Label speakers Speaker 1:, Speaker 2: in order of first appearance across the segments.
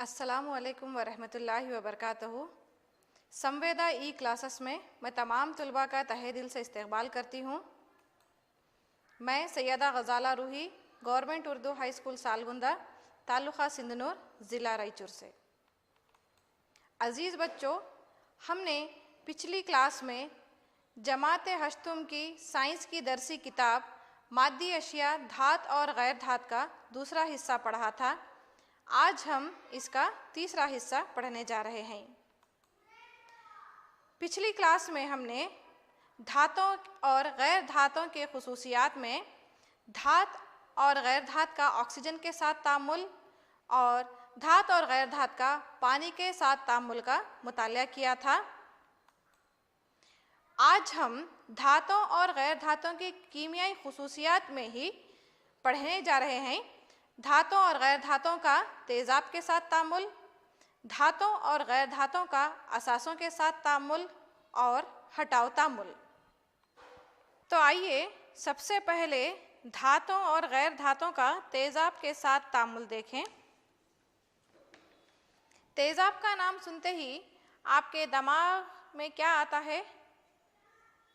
Speaker 1: अस्सलामु अलैकुम वरहमतुल्लाहि वबरकातुहू। संवेदा ई क्लासेस में मैं तमाम तुलबा का तहे दिल से इस्तकबाल करती हूँ। मैं Syeda Ghazala Roohi government Urdu high school Salgunda taluka Sindhanur ज़िला रायचूर से। अज़ीज़ बच्चों, हमने पिछली क्लास में जमात हश्तुम की साइंस की दरसी किताब मादी अशिया धात और गैर धात का दूसरा हिस्सा पढ़ा था। आज हम इसका तीसरा हिस्सा पढ़ने जा रहे हैं। पिछली क्लास में हमने धातों और गैर धातों के खुसूसियात में धात और गैर धात का ऑक्सीजन के साथ तामुल और धात और गैर धात का पानी के साथ तामुल का मुतालिया किया था। आज हम धातों और गैर धातों की कीमियाई खुसूसियात में ही पढ़ने जा रहे हैं। धातों और गैर धातों का तेज़ाब के साथ तामुल, धातों और गैर धातों का असासों के साथ तामुल और हटाव तामुल। तो आइए सबसे पहले धातों और गैर धातों का तेज़ाब के साथ तामुल देखें। तेज़ाब का नाम सुनते ही आपके दिमाग में क्या आता है?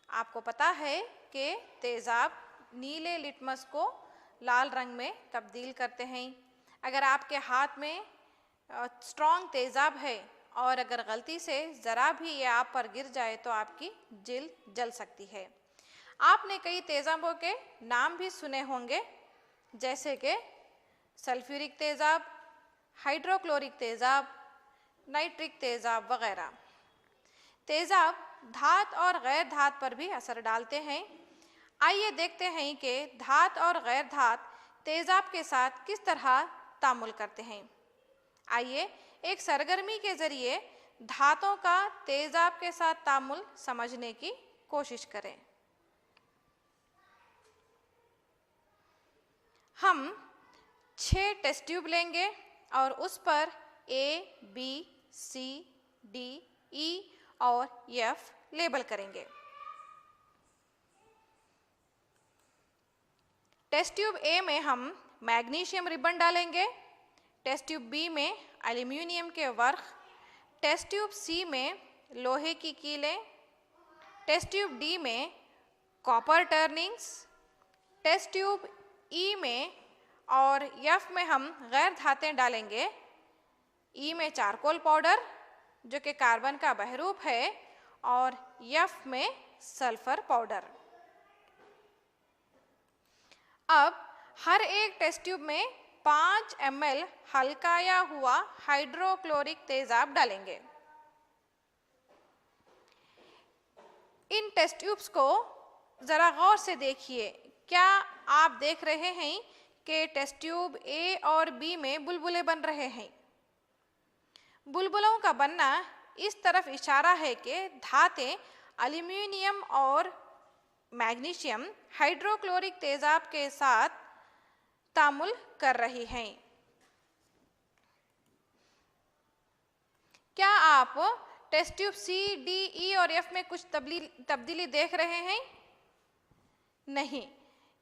Speaker 1: आपको पता है कि तेज़ाब नीले लिटमस को लाल रंग में तब्दील करते हैं। अगर आपके हाथ में स्ट्रॉन्ग तेज़ाब है और अगर गलती से ज़रा भी ये आप पर गिर जाए तो आपकी जिल्द जल सकती है। आपने कई तेज़ाबों के नाम भी सुने होंगे, जैसे कि सल्फ्यूरिक तेज़ाब, हाइड्रोक्लोरिक तेज़ाब, नाइट्रिक तेज़ाब वगैरह। तेज़ाब धात और गैर धात पर भी असर डालते हैं। आइए देखते हैं कि धात और गैर धात तेज़ाब के साथ किस तरह तामुल करते हैं। आइए एक सरगर्मी के ज़रिए धातों का तेज़ाब के साथ तामुल समझने की कोशिश करें। हम 6 टेस्ट ट्यूब लेंगे और उस पर A, B, C, D, E और F लेबल करेंगे। टेस्ट ट्यूब ए में हम मैग्नीशियम रिबन डालेंगे, टेस्ट ट्यूब बी में एल्यूमिनियम के वर्क, टेस्ट ट्यूब सी में लोहे की कीलें, टेस्ट ट्यूब डी में कॉपर टर्निंग्स, टेस्ट ट्यूब ई में और एफ में हम गैर धातें डालेंगे। ई में चारकोल पाउडर जो कि कार्बन का बहरूप है और एफ में सल्फर पाउडर। अब हर एक टेस्ट ट्यूब में 5 ml हल्काया हुआ हाइड्रोक्लोरिक तेज़ाब डालेंगे। इन टेस्ट ट्यूब्स को ज़रा गौर से देखिए। क्या आप देख रहे हैं कि टेस्ट ट्यूब ए और बी में बुलबुले बन रहे हैं? बुलबुलों का बनना इस तरफ इशारा है कि धातें एल्यूमिनियम और मैग्नीशियम हाइड्रोक्लोरिक तेज़ाब के साथ तामुल कर रही हैं। क्या आप टेस्ट ट्यूब सी, डी, ई और एफ में कुछ तब्दीली देख रहे हैं? नहीं।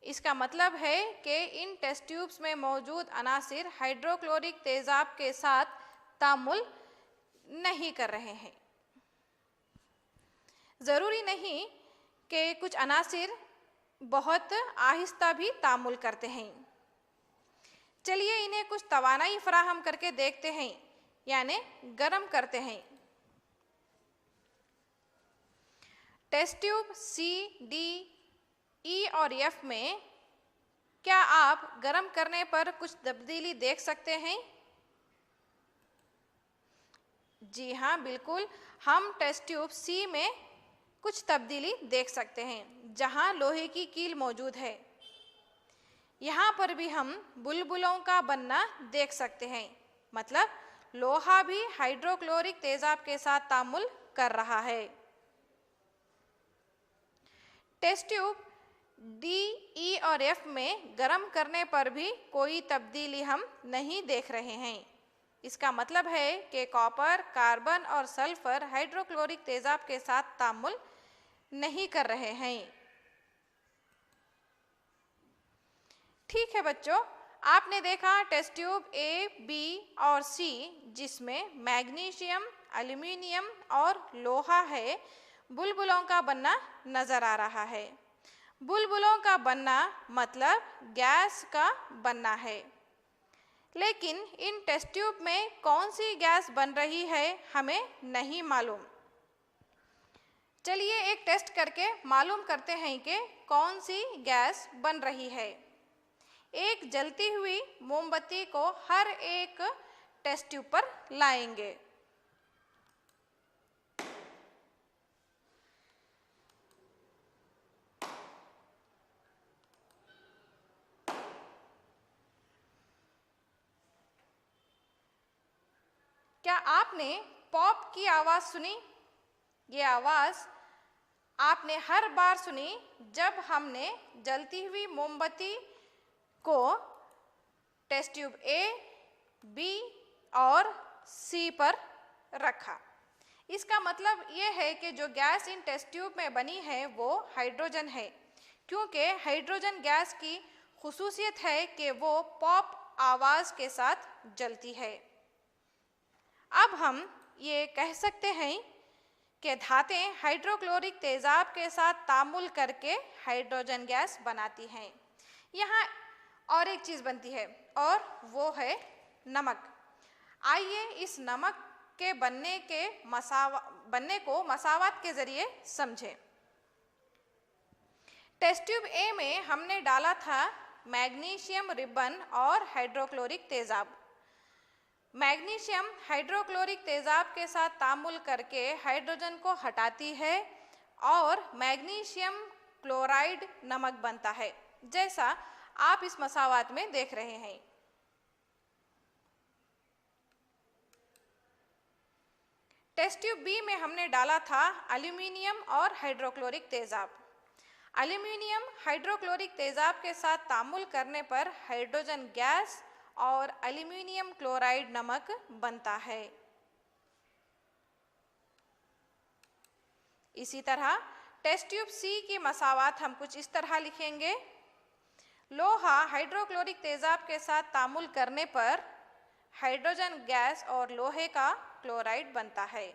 Speaker 1: इसका मतलब है कि इन टेस्ट ट्यूब्स में मौजूद अनासिर हाइड्रोक्लोरिक तेज़ाब के साथ तामुल नहीं कर रहे हैं। ज़रूरी नहीं कि कुछ अनासिर बहुत आहिस्ता भी तामुल करते हैं। चलिए इन्हें कुछ तवानाई फराहम करके देखते हैं, यानी गर्म करते हैं। टेस्ट ट्यूब सी, डी, ई और एफ में क्या आप गर्म करने पर कुछ तब्दीली देख सकते हैं? जी हाँ, बिल्कुल। हम टेस्ट ट्यूब सी में कुछ तब्दीली देख सकते हैं, जहां लोहे की कील मौजूद है। यहाँ पर भी हम बुलबुलों का बनना देख सकते हैं, मतलब लोहा भी हाइड्रोक्लोरिक तेज़ाब के साथ तामुल कर रहा है। टेस्ट ट्यूब डी, ई और एफ में गर्म करने पर भी कोई तब्दीली हम नहीं देख रहे हैं। इसका मतलब है कि कॉपर, कार्बन और सल्फर हाइड्रोक्लोरिक तेज़ाब के साथ तामुल नहीं कर रहे हैं। ठीक है बच्चों, आपने देखा टेस्ट ट्यूब ए, बी और सी जिसमें मैग्नीशियम, एल्यूमिनियम और लोहा है, बुलबुलों का बनना नजर आ रहा है। बुलबुलों का बनना मतलब गैस का बनना है। लेकिन इन टेस्ट ट्यूब में कौन सी गैस बन रही है हमें नहीं मालूम। चलिए एक टेस्ट करके मालूम करते हैं कि कौन सी गैस बन रही है। एक जलती हुई मोमबत्ती को हर एक टेस्ट ट्यूब पर लाएंगे। क्या आपने पॉप की आवाज सुनी? ये आवाज आपने हर बार सुनी जब हमने जलती हुई मोमबत्ती को टेस्ट ट्यूब ए, बी और सी पर रखा। इसका मतलब ये है कि जो गैस इन टेस्ट ट्यूब में बनी है वो हाइड्रोजन है, क्योंकि हाइड्रोजन गैस की खुसूसियत है कि वो पॉप आवाज के साथ जलती है। अब हम ये कह सकते हैं कि धातें हाइड्रोक्लोरिक तेजाब के साथ तामुल करके हाइड्रोजन गैस बनाती हैं। यहाँ और एक चीज़ बनती है और वो है नमक। आइए इस नमक के बनने को मसावत के जरिए समझें। टेस्ट ट्यूब ए में हमने डाला था मैग्नीशियम रिबन और हाइड्रोक्लोरिक तेजाब। मैग्नीशियम हाइड्रोक्लोरिक तेजाब के साथ तामुल करके हाइड्रोजन को हटाती है और मैग्नीशियम क्लोराइड नमक बनता है, जैसा आप इस मसावत में देख रहे हैं। टेस्ट ट्यूब बी में हमने डाला था एल्यूमिनियम और हाइड्रोक्लोरिक तेजाब। एल्यूमिनियम हाइड्रोक्लोरिक तेजाब के साथ तामुल करने पर हाइड्रोजन गैस और एल्यूमिनियम क्लोराइड नमक बनता है। इसी तरह टेस्ट ट्यूब सी की मसावत हम कुछ इस तरह लिखेंगे। लोहा हाइड्रोक्लोरिक तेजाब के साथ तामुल करने पर हाइड्रोजन गैस और लोहे का क्लोराइड बनता है।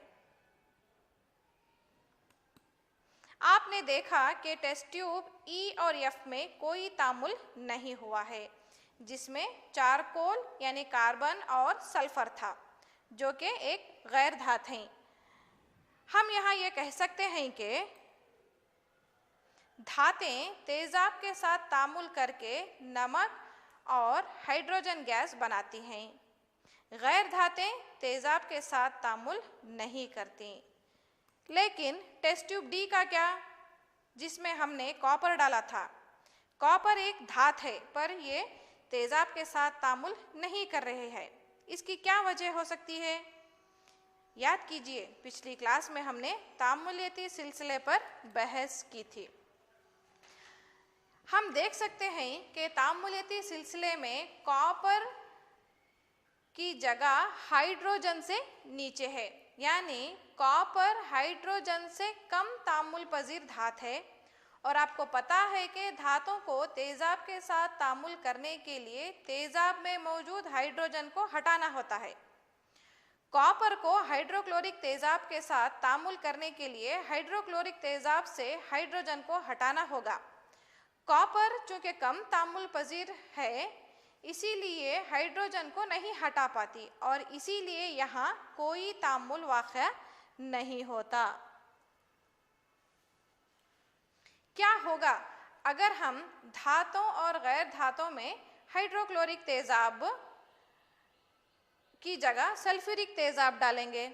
Speaker 1: आपने देखा कि टेस्ट ट्यूब ई और एफ में कोई तामुल नहीं हुआ है, जिसमें चारकोल यानी कार्बन और सल्फर था, जो कि एक गैर धात हैं। हम यहाँ ये कह सकते हैं कि धातें तेजाब के साथ तामुल करके नमक और हाइड्रोजन गैस बनाती हैं। गैर धातें तेजाब के साथ तामुल नहीं करती। लेकिन टेस्ट ट्यूब डी का क्या, जिसमें हमने कॉपर डाला था। कॉपर एक धात है पर ये तेजाब के साथ तामुल नहीं कर रहे हैं। इसकी क्या वजह हो सकती है? याद कीजिए, पिछली क्लास में हमने तामुलियती सिलसिले पर बहस की थी। हम देख सकते हैं कि तामुलियती सिलसिले में कॉपर की जगह हाइड्रोजन से नीचे है, यानी कॉपर हाइड्रोजन से कम तामुल पजीर धात है। और आपको पता है कि धातों को तेजाब के साथ तामुल करने के लिए तेजाब में मौजूद हाइड्रोजन को हटाना होता है। कॉपर को हाइड्रोक्लोरिक तेजाब के साथ तामुल करने के लिए हाइड्रोक्लोरिक तेजाब से हाइड्रोजन को हटाना होगा। कॉपर चूंकि कम तामुल पजीर है, इसीलिए हाइड्रोजन को नहीं हटा पाती और इसीलिए यहाँ कोई तामुल वाक़या नहीं होता। क्या होगा अगर हम धातों और गैर धातों में हाइड्रोक्लोरिक तेजाब की जगह सल्फ्यूरिक तेजाब डालेंगे?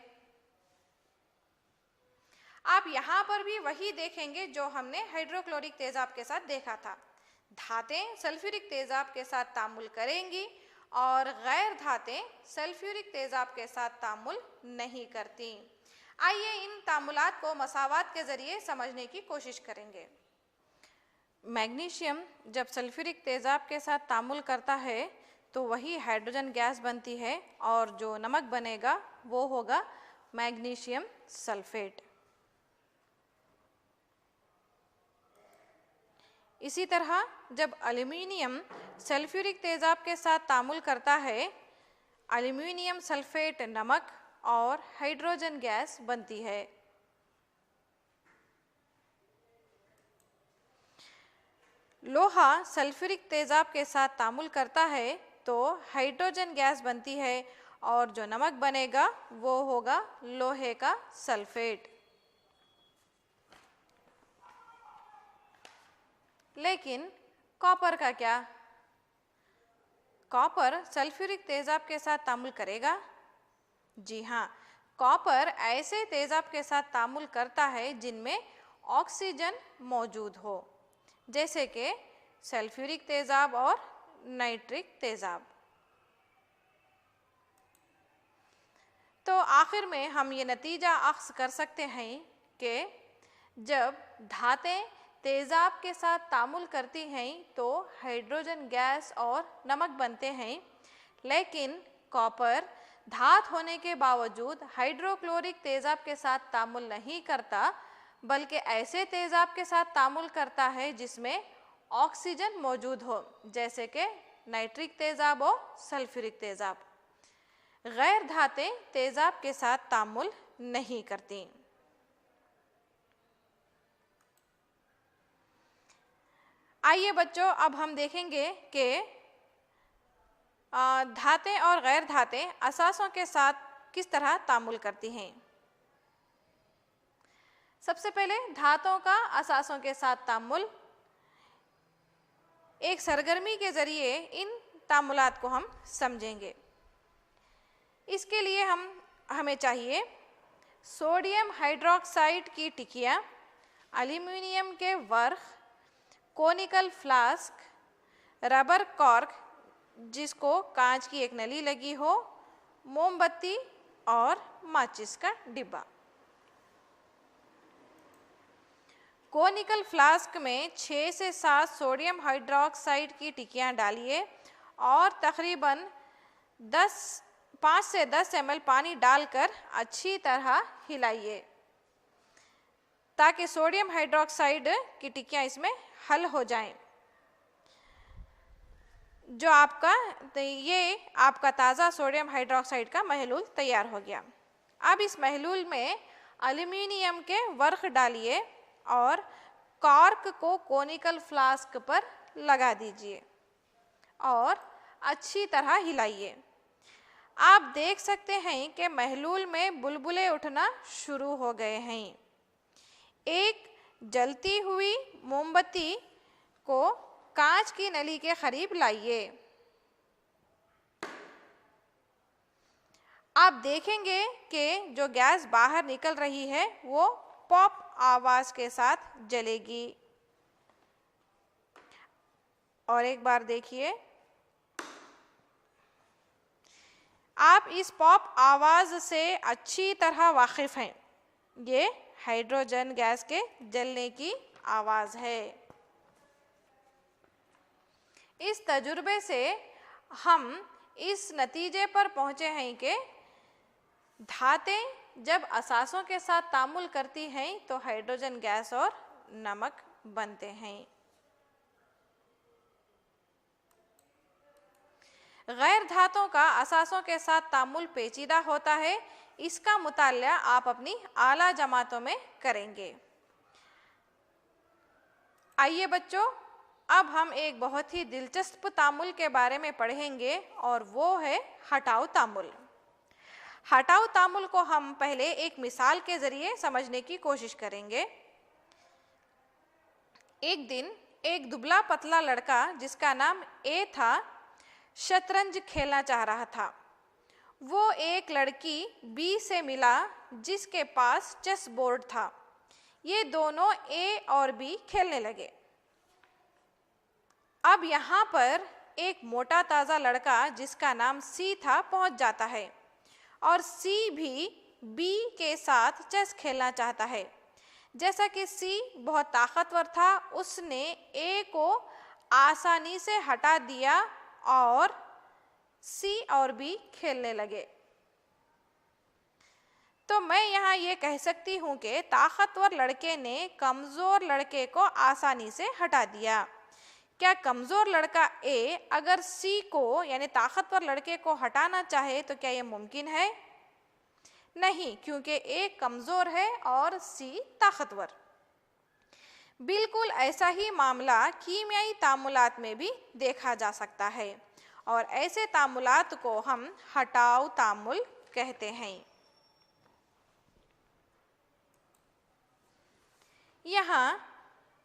Speaker 1: आप यहाँ पर भी वही देखेंगे जो हमने हाइड्रोक्लोरिक तेजाब के साथ देखा था। धातें सल्फ्यूरिक तेजाब के साथ तामुल करेंगी और गैर धातें सल्फ्यूरिक तेजाब के साथ तामुल नहीं करती। आइए इन तामुलात को मसावत के जरिए समझने की कोशिश करेंगे। मैग्नीशियम जब सल्फ्यूरिक तेजाब के साथ तामुल करता है तो वही हाइड्रोजन गैस बनती है और जो नमक बनेगा वो होगा मैग्नीशियम सल्फेट। इसी तरह जब एल्यूमिनियम सल्फ्यूरिक तेजाब के साथ तामुल करता है, एल्यूमिनियम सल्फेट नमक और हाइड्रोजन गैस बनती है। लोहा सल्फ्यूरिक तेजाब के साथ तामुल करता है तो हाइड्रोजन गैस बनती है और जो नमक बनेगा वो होगा लोहे का सल्फेट। लेकिन कॉपर का क्या? कॉपर सल्फ्यूरिक तेजाब के साथ तामुल करेगा? जी हाँ, कॉपर ऐसे तेजाब के साथ तामुल करता है जिनमें ऑक्सीजन मौजूद हो, जैसे कि सल्फ्यूरिक तेजाब और नाइट्रिक तेजाब। तो आखिर में हम ये नतीजा अख्ज़ कर सकते हैं कि जब धातें तेजाब के साथ तामुल करती हैं तो हाइड्रोजन गैस और नमक बनते हैं, लेकिन कॉपर धात होने के बावजूद हाइड्रोक्लोरिक तेजाब के साथ तामुल नहीं करता, बल्कि ऐसे तेजाब के साथ तामुल करता है जिसमें ऑक्सीजन मौजूद हो, जैसे कि नाइट्रिक तेजाब और सल्फ्यूरिक तेजाब। गैर धातें तेजाब के साथ तामुल नहीं करती। आइए बच्चों, अब हम देखेंगे कि धातें और गैर धातें असासों के साथ किस तरह तामुल करती हैं। सबसे पहले धातुओं का असासों के साथ तामुल। एक सरगर्मी के जरिए इन तामुलात को हम समझेंगे। इसके लिए हमें चाहिए सोडियम हाइड्रोक्साइड की टिकिया, एल्यूमिनियम के work, conical flask, rubber cork जिसको कांच की एक नली लगी हो, मोमबत्ती और माचिस का डिब्बा। कोनिकल फ्लास्क में 6 से 7 सोडियम हाइड्रोक्साइड की टिकियां डालिए और तकरीबन 5 से 10 ml पानी डालकर अच्छी तरह हिलाइए ताकि सोडियम हाइड्रोक्साइड की टिकियां इसमें हल हो जाएं। जो आपका ताज़ा सोडियम हाइड्रोक्साइड का महलूल तैयार हो गया। अब इस महलूल में एल्यूमिनियम के वर्क डालिए और कॉर्क को कोनिकल फ्लास्क पर लगा दीजिए और अच्छी तरह हिलाइए। आप देख सकते हैं कि महलूल में बुलबुले उठना शुरू हो गए हैं। एक जलती हुई मोमबत्ती को कांच की नली के करीब लाइए। आप देखेंगे कि जो गैस बाहर निकल रही है वो पॉप आवाज के साथ जलेगी। और एक बार देखिए, आप इस पॉप आवाज से अच्छी तरह वाकिफ हैं। ये हाइड्रोजन गैस के जलने की आवाज है। इस तजुर्बे से हम इस नतीजे पर पहुंचे हैं कि धातें जब असासों के साथ तामुल करती हैं तो हाइड्रोजन गैस और नमक बनते हैं। गैर धातुओं का असासों के साथ तामुल पेचीदा होता है। इसका मुताला आप अपनी आला जमातों में करेंगे। आइए बच्चों, अब हम एक बहुत ही दिलचस्प तामुल के बारे में पढ़ेंगे और वो है हटाऊ तामुल। हटाऊ तामुल को हम पहले एक मिसाल के जरिए समझने की कोशिश करेंगे। एक दिन एक दुबला पतला लड़का जिसका नाम ए था, शतरंज खेलना चाह रहा था। वो एक लड़की बी से मिला जिसके पास चेस बोर्ड था। ये दोनों ए और बी खेलने लगे। अब यहाँ पर एक मोटा ताज़ा लड़का जिसका नाम सी था पहुँच जाता है और सी भी बी के साथ चेस खेलना चाहता है। जैसा कि सी बहुत ताकतवर था, उसने ए को आसानी से हटा दिया और सी और बी खेलने लगे। तो मैं यहाँ ये कह सकती हूँ कि ताकतवर लड़के ने कमज़ोर लड़के को आसानी से हटा दिया। क्या कमज़ोर लड़का ए अगर सी को यानी ताकतवर लड़के को हटाना चाहे तो क्या ये मुमकिन है? नहीं, क्योंकि ए कमज़ोर है और सी ताकतवर। बिल्कुल ऐसा ही मामला कीमियाई तामुलात में भी देखा जा सकता है और ऐसे तामुलात को हम हटाव तामुल कहते हैं। यहाँ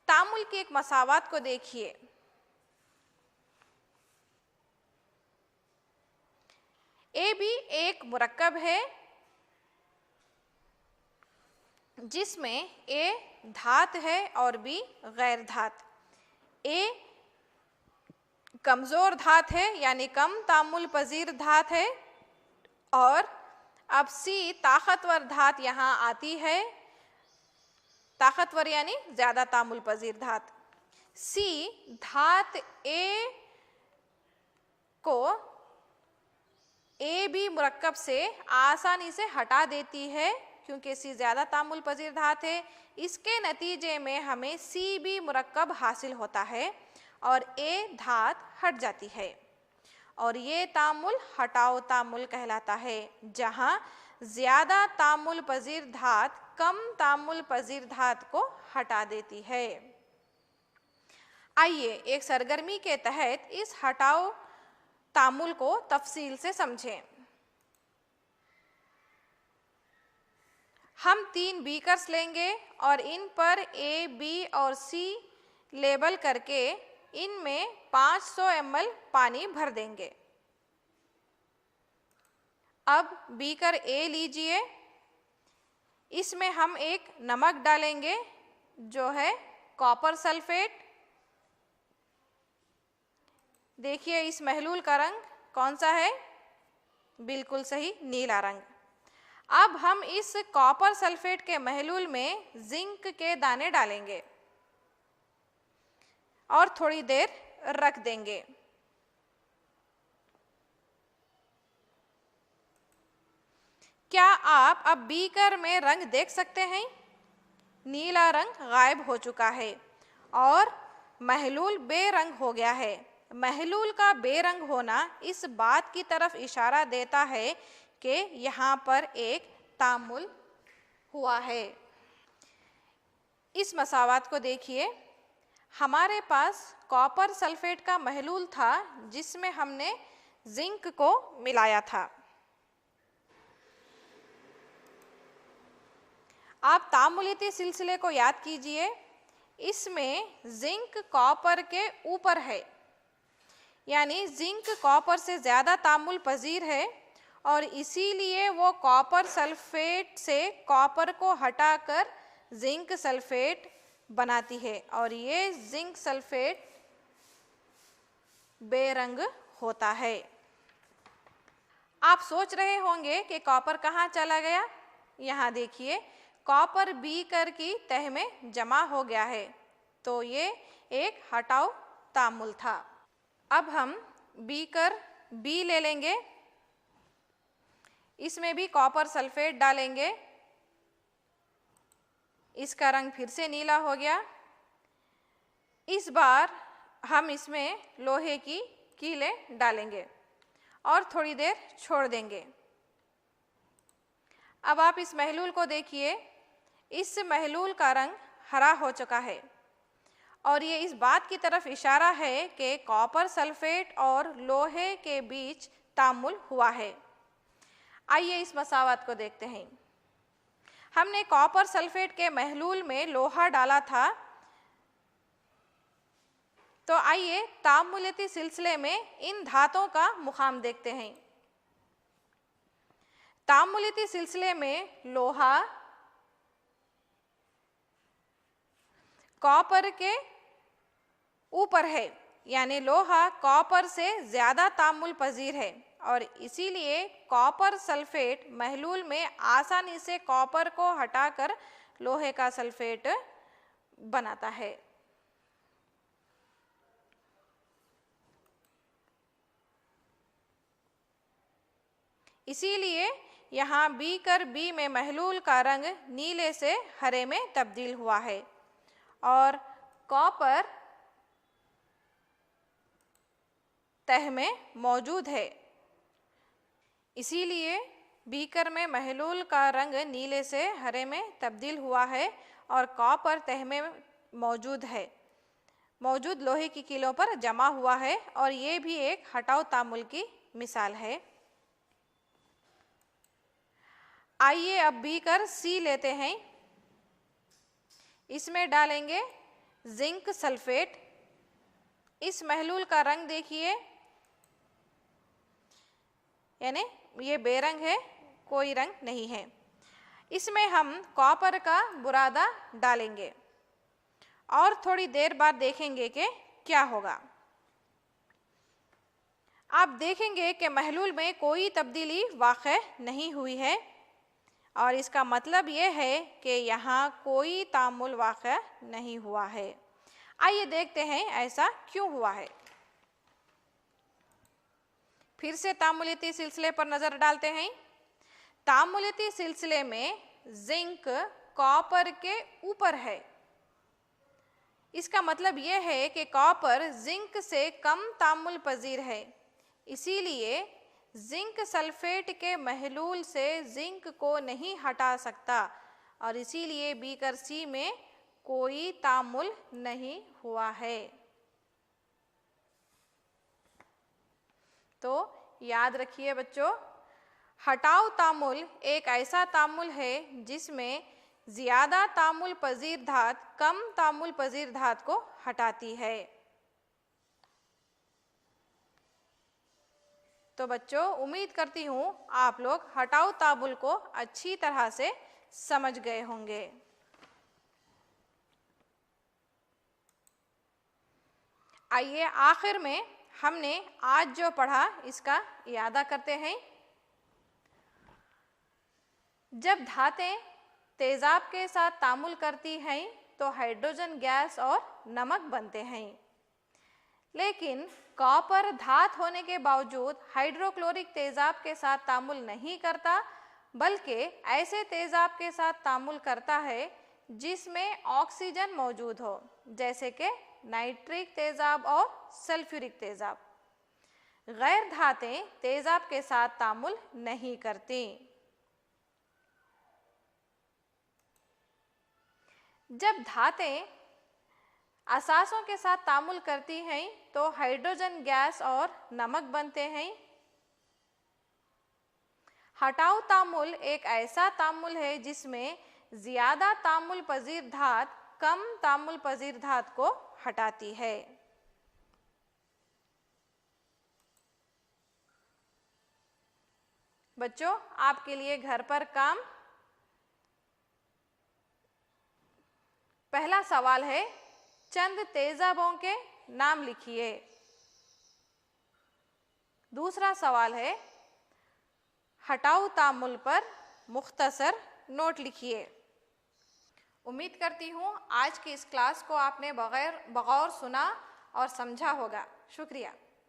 Speaker 1: तामुल की एक मसावत को देखिए। ए भी एक मुरक्कब है जिसमें ए धात है और बी गैर धात। ए कमज़ोर धात है यानी कम तामुल पजीर धात है और अब सी ताकतवर धात यहाँ आती है। ताकतवर यानी ज़्यादा तामुल पजीर धात। सी धात ए को ए बी मुरक्कब से आसानी से हटा देती है क्योंकि सी ज़्यादा तामुल पजीर धात है। इसके नतीजे में हमें सी बी मुरक्कब हासिल होता है और ए धात हट जाती है और ये तामुल हटाव तामुल कहलाता है, जहाँ ज़्यादा तामुल पजीर धात कम तामुल पजीर धात को हटा देती है। आइए एक सरगर्मी के तहत इस हटाव तामुल को तफसील से समझें। हम 3 बीकर्स लेंगे और इन पर ए, बी और सी लेबल करके इनमें 500 ml पानी भर देंगे। अब बीकर ए लीजिए, इसमें हम एक नमक डालेंगे जो है कॉपर सल्फेट। देखिए इस महलूल का रंग कौन सा है? बिल्कुल सही, नीला रंग। अब हम इस कॉपर सल्फेट के महलूल में जिंक के दाने डालेंगे और थोड़ी देर रख देंगे। क्या आप अब बीकर में रंग देख सकते हैं? नीला रंग गायब हो चुका है और महलूल बेरंग हो गया है। महलूल का बेरंग होना इस बात की तरफ इशारा देता है कि यहाँ पर एक तामुल हुआ है। इस मसावत को देखिए, हमारे पास कॉपर सल्फेट का महलूल था जिसमें हमने जिंक को मिलाया था। आप तामुलिती सिलसिले को याद कीजिए, इसमें जिंक कॉपर के ऊपर है यानी जिंक कॉपर से ज़्यादा तामुल पजीर है और इसीलिए वो कॉपर सल्फेट से कॉपर को हटाकर जिंक सल्फेट बनाती है और ये जिंक सल्फेट बेरंग होता है। आप सोच रहे होंगे कि कॉपर कहाँ चला गया? यहाँ देखिए, कॉपर बीकर की तह में जमा हो गया है, तो ये एक हटाव तामुल था। अब हम बीकर बी ले लेंगे, इसमें भी कॉपर सल्फेट डालेंगे। इसका रंग फिर से नीला हो गया। इस बार हम इसमें लोहे की कीलें डालेंगे और थोड़ी देर छोड़ देंगे। अब आप इस महलूल को देखिए, इस महलूल का रंग हरा हो चुका है और ये इस बात की तरफ इशारा है कि कॉपर सल्फेट और लोहे के बीच तामुल हुआ है। आइए इस मसावत को देखते हैं। हमने कॉपर सल्फेट के महलूल में लोहा डाला था, तो आइए तामुलिती सिलसिले में इन धातों का मुकाम देखते हैं। तामुलिती सिलसिले में लोहा कॉपर के ऊपर है यानी लोहा कॉपर से ज़्यादा तामुल पजीर है और इसीलिए कॉपर सल्फेट महलूल में आसानी से कॉपर को हटाकर लोहे का सल्फेट बनाता है। इसीलिए यहाँ बीकर बी में महलूल का रंग नीले से हरे में तब्दील हुआ है और कॉपर तह में मौजूद है। इसीलिए बीकर में महलूल का रंग नीले से हरे में तब्दील हुआ है और कॉपर तह में मौजूद लोहे की कीलों पर जमा हुआ है और ये भी एक हटाव तामुल की मिसाल है। आइए अब बीकर सी लेते हैं। इसमें डालेंगे जिंक सल्फेट। इस महलूल का रंग देखिए, यानी ये बेरंग है, कोई रंग नहीं है। इसमें हम कॉपर का बुरादा डालेंगे और थोड़ी देर बाद देखेंगे कि क्या होगा। आप देखेंगे कि महलूल में कोई तब्दीली वाक़ई नहीं हुई है और इसका मतलब यह है कि यहाँ कोई तामुल वाक़ई नहीं हुआ है। आइए देखते हैं ऐसा क्यों हुआ है। फिर से तामुलियती सिलसिले पर नज़र डालते हैं। तामुलियती सिलसिले में जिंक कॉपर के ऊपर है। इसका मतलब यह है कि कॉपर जिंक से कम तामुल पजीर है, इसीलिए जिंक सल्फेट के महलूल से जिंक को नहीं हटा सकता और इसीलिए बीकर सी में कोई तामुल नहीं हुआ है। तो याद रखिए बच्चों, हटाव तामुल एक ऐसा तामुल है जिसमें ज्यादा तामुल पजीर धात कम तामुल पजीर धात को हटाती है। तो बच्चों, उम्मीद करती हूँ आप लोग हटाव तामुल को अच्छी तरह से समझ गए होंगे। आइए आखिर में हमने आज जो पढ़ा इसका इयादा करते हैं। जब धातें तेजाब के साथ तामुल करती हैं तो हाइड्रोजन गैस और नमक बनते हैं, लेकिन कॉपर धात होने के बावजूद हाइड्रोक्लोरिक तेजाब के साथ तामुल नहीं करता, बल्कि ऐसे तेजाब के साथ तामुल करता है जिसमें ऑक्सीजन मौजूद हो, जैसे कि नाइट्रिक तेजाब और सल्फ्यूरिक तेजाब। गैर धातें तेजाब के साथ तामुल नहीं करती। जब धातें असासों के साथ तामुल करती हैं तो हाइड्रोजन गैस और नमक बनते हैं। हटाव तामुल एक ऐसा तामुल है जिसमें ज्यादा तामुल पजीर धात कम तामुल पजीर धात को हटाती है। बच्चों, आपके लिए घर पर काम। पहला सवाल है, चंद तेजाबों के नाम लिखिए। दूसरा सवाल है, हटाव तामुल पर मुख्तसर नोट लिखिए। उम्मीद करती हूँ आज की इस क्लास को आपने बगौर सुना और समझा होगा। शुक्रिया।